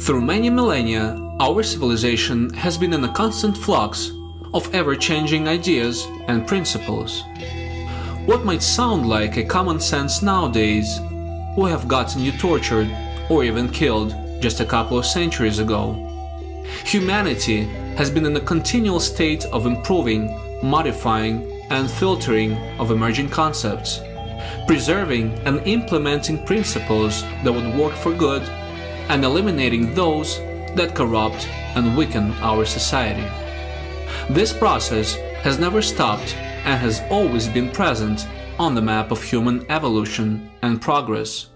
Through many millennia, our civilization has been in a constant flux of ever-changing ideas and principles. What might sound like a common sense nowadays, we have gotten you tortured or even killed just a couple of centuries ago. Humanity has been in a continual state of improving, modifying, and filtering of emerging concepts, preserving and implementing principles that would work for good, and eliminating those that corrupt and weaken our society. This process has never stopped and has always been present on the map of human evolution and progress.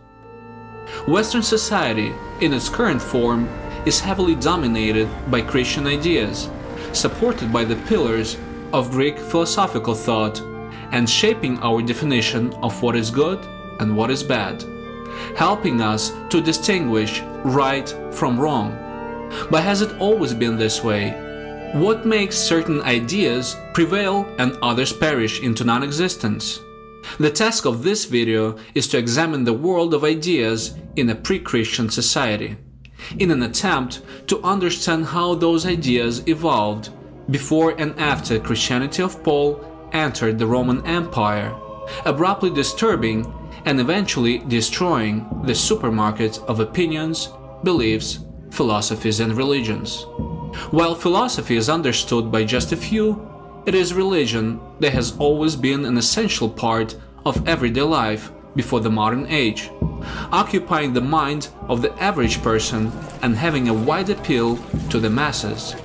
Western society, in its current form, is heavily dominated by Christian ideas, supported by the pillars of Greek philosophical thought, and shaping our definition of what is good and what is bad, helping us to distinguish right from wrong. But has it always been this way? What makes certain ideas prevail and others perish into non-existence? The task of this video is to examine the world of ideas in a pre-Christian society, in an attempt to understand how those ideas evolved before and after Christianity of Paul entered the Roman Empire, abruptly disturbing and eventually destroying the supermarket of opinions, beliefs, philosophies and religions. While philosophy is understood by just a few, it is religion that has always been an essential part of everyday life before the modern age, occupying the mind of the average person and having a wide appeal to the masses.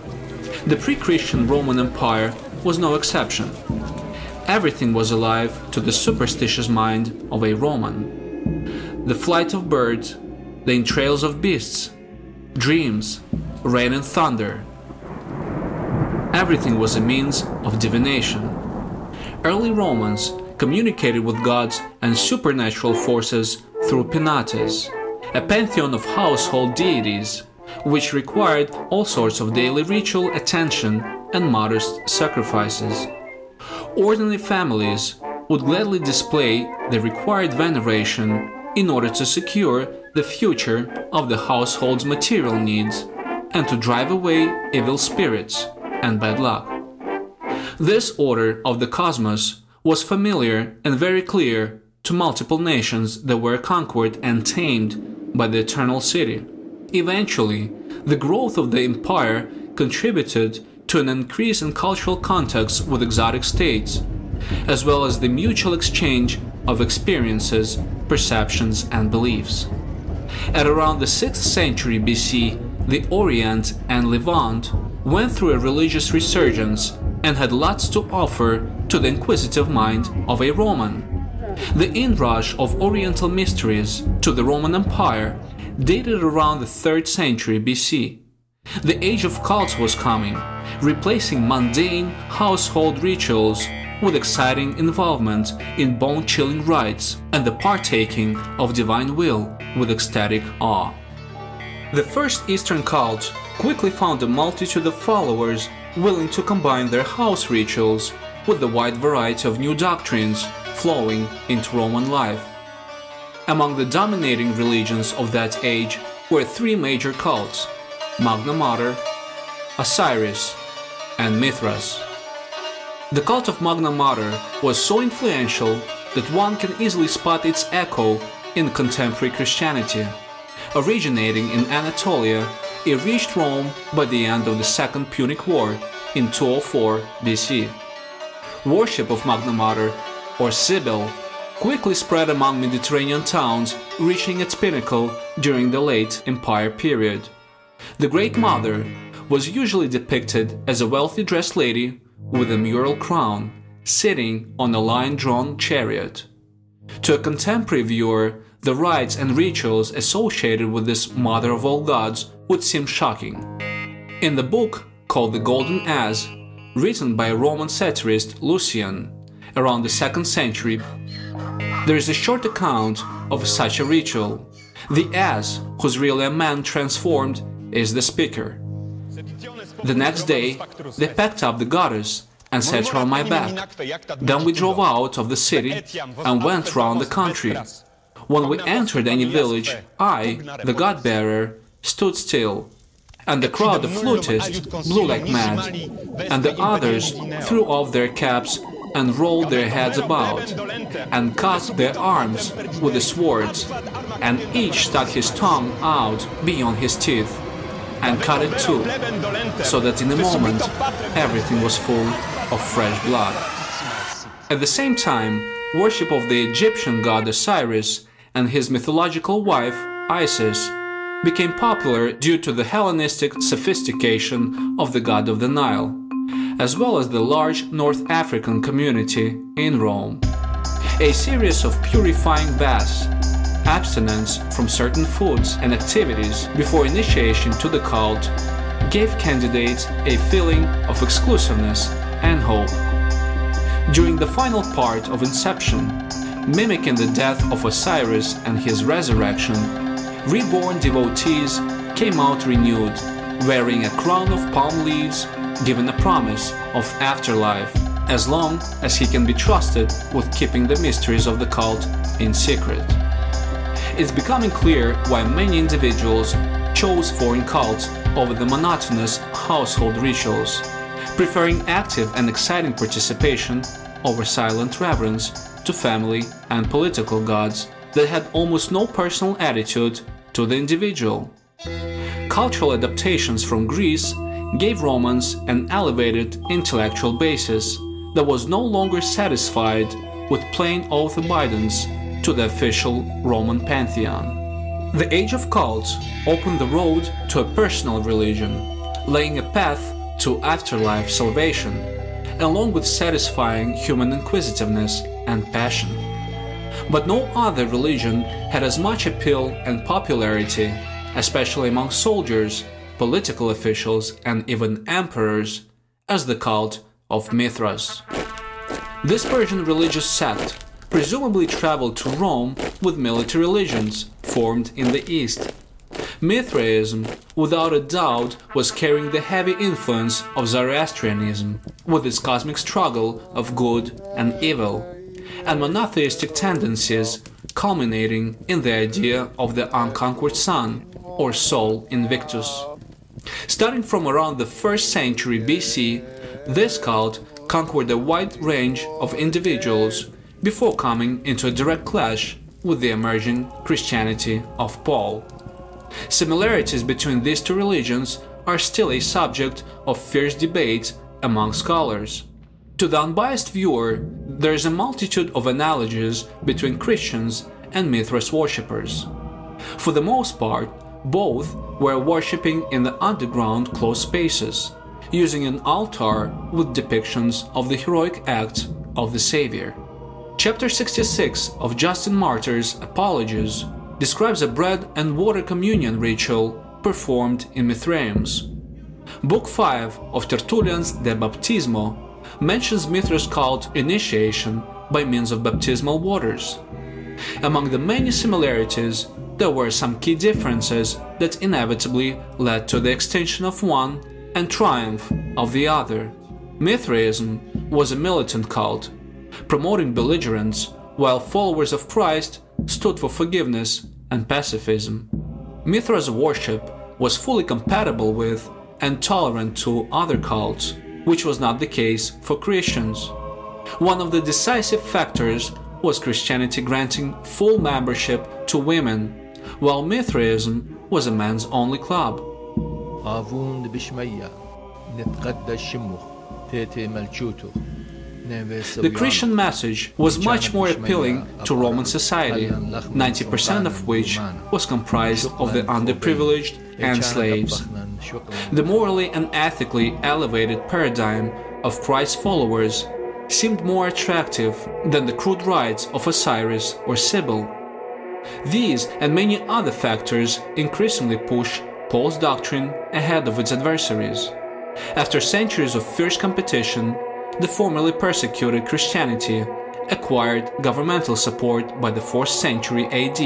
The pre-Christian Roman Empire was no exception. Everything was alive to the superstitious mind of a Roman. The flight of birds, the entrails of beasts, dreams, rain and thunder. Everything was a means of divination. Early Romans communicated with gods and supernatural forces through penates, a pantheon of household deities, which required all sorts of daily ritual attention and modest sacrifices. Ordinary families would gladly display the required veneration in order to secure the future of the household's material needs and to drive away evil spirits and bad luck. This order of the cosmos was familiar and very clear to multiple nations that were conquered and tamed by the Eternal City. Eventually, the growth of the empire contributed to an increase in cultural contacts with exotic states, as well as the mutual exchange of experiences, perceptions and beliefs. At around the 6th century BC, the Orient and Levant went through a religious resurgence and had lots to offer to the inquisitive mind of a Roman. The inrush of Oriental mysteries to the Roman Empire dated around the 3rd century BC. The age of cults was coming, replacing mundane household rituals with exciting involvement in bone-chilling rites and the partaking of divine will with ecstatic awe. The first Eastern cults quickly found a multitude of followers willing to combine their house rituals with the wide variety of new doctrines flowing into Roman life. Among the dominating religions of that age were 3 major cults: Magna Mater, Osiris, and Mithras. The cult of Magna Mater was so influential that one can easily spot its echo in contemporary Christianity. Originating in Anatolia, it reached Rome by the end of the Second Punic War in 204 BC. Worship of Magna Mater, or Sibyl, quickly spread among Mediterranean towns, reaching its pinnacle during the late Empire period. The Great Mother was usually depicted as a wealthy dressed lady with a mural crown, sitting on a lion-drawn chariot. To a contemporary viewer, the rites and rituals associated with this mother of all gods would seem shocking. In the book called The Golden Ass, written by a Roman satirist Lucian around the 2nd century, there is a short account of such a ritual. The ass, who's really a man transformed, is the speaker. The next day, they packed up the goddess and set her on my back. Then we drove out of the city and went round the country. When we entered any village, I, the god-bearer, stood still, and the crowd of flutists blew like mad, and the others threw off their caps and rolled their heads about, and cut their arms with the swords, and each stuck his tongue out beyond his teeth, and cut it too, so that in a moment everything was full of fresh blood. At the same time, worship of the Egyptian god Osiris and his mythological wife Isis became popular due to the Hellenistic sophistication of the god of the Nile, as well as the large North African community in Rome. A series of purifying baths, abstinence from certain foods and activities before initiation to the cult gave candidates a feeling of exclusiveness and hope. During the final part of Inception, mimicking the death of Osiris and his resurrection, reborn devotees came out renewed, wearing a crown of palm leaves, given a promise of afterlife, as long as he can be trusted with keeping the mysteries of the cult in secret. It's becoming clear why many individuals chose foreign cults over the monotonous household rituals, preferring active and exciting participation over silent reverence to family and political gods that had almost no personal attitude to the individual. Cultural adaptations from Greece gave Romans an elevated intellectual basis that was no longer satisfied with plain oath abidance to the official Roman pantheon. The age of cults opened the road to a personal religion, laying a path to afterlife salvation, along with satisfying human inquisitiveness and passion. But no other religion had as much appeal and popularity, especially among soldiers, political officials, and even emperors, as the cult of Mithras. This Persian religious sect presumably traveled to Rome with military legions formed in the East. Mithraism, without a doubt, was carrying the heavy influence of Zoroastrianism, with its cosmic struggle of good and evil, and monotheistic tendencies culminating in the idea of the unconquered sun, or Sol Invictus. Starting from around the 1st century BC, this cult conquered a wide range of individuals before coming into a direct clash with the emerging Christianity of Paul. Similarities between these two religions are still a subject of fierce debate among scholars. To the unbiased viewer, there is a multitude of analogies between Christians and Mithras worshippers. For the most part, both were worshipping in the underground closed spaces, using an altar with depictions of the heroic acts of the Savior. Chapter 66 of Justin Martyr's Apologies describes a bread and water communion ritual performed in Mithraeums. Book 5 of Tertullian's De Baptismo mentions Mithras cult initiation by means of baptismal waters. Among the many similarities, there were some key differences that inevitably led to the extinction of one and triumph of the other. Mithraism was a militant cult, promoting belligerence, while followers of Christ stood for forgiveness and pacifism. Mithras worship was fully compatible with and tolerant to other cults, which was not the case for Christians. One of the decisive factors was Christianity granting full membership to women, while Mithraism was a men's only club. The Christian message was much more appealing to Roman society, 90% of which was comprised of the underprivileged and slaves. The morally and ethically elevated paradigm of Christ's followers seemed more attractive than the crude rites of Osiris or Sibyl. These and many other factors increasingly push Paul's doctrine ahead of its adversaries. After centuries of fierce competition, the formerly persecuted Christianity acquired governmental support by the 4th century AD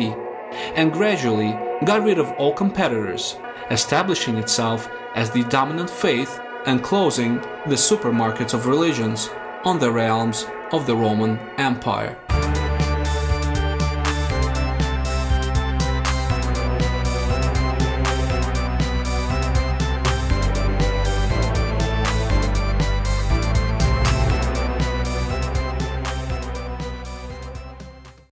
and gradually got rid of all competitors, establishing itself as the dominant faith and closing the supermarkets of religions on the realms of the Roman Empire.